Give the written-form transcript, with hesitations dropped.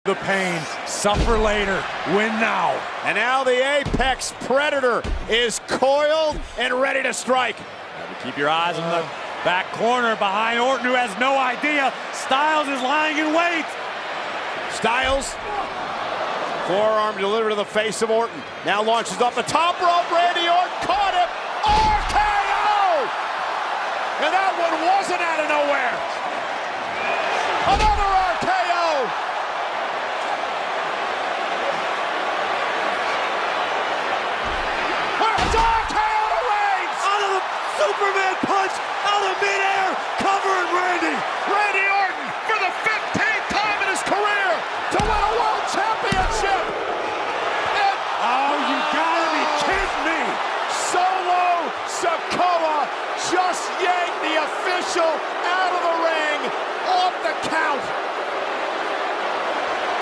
The pain, suffer later, win now. And now the Apex Predator is coiled and ready to strike. Keep your eyes on the back corner behind Orton, who has no idea Styles is lying in wait. Styles, forearm delivered to the face of Orton. Now launches off the top rope. Randy Orton caught him. RKO! And that one wasn't out of nowhere. Another RKO! RKO to Reigns! Out of the Superman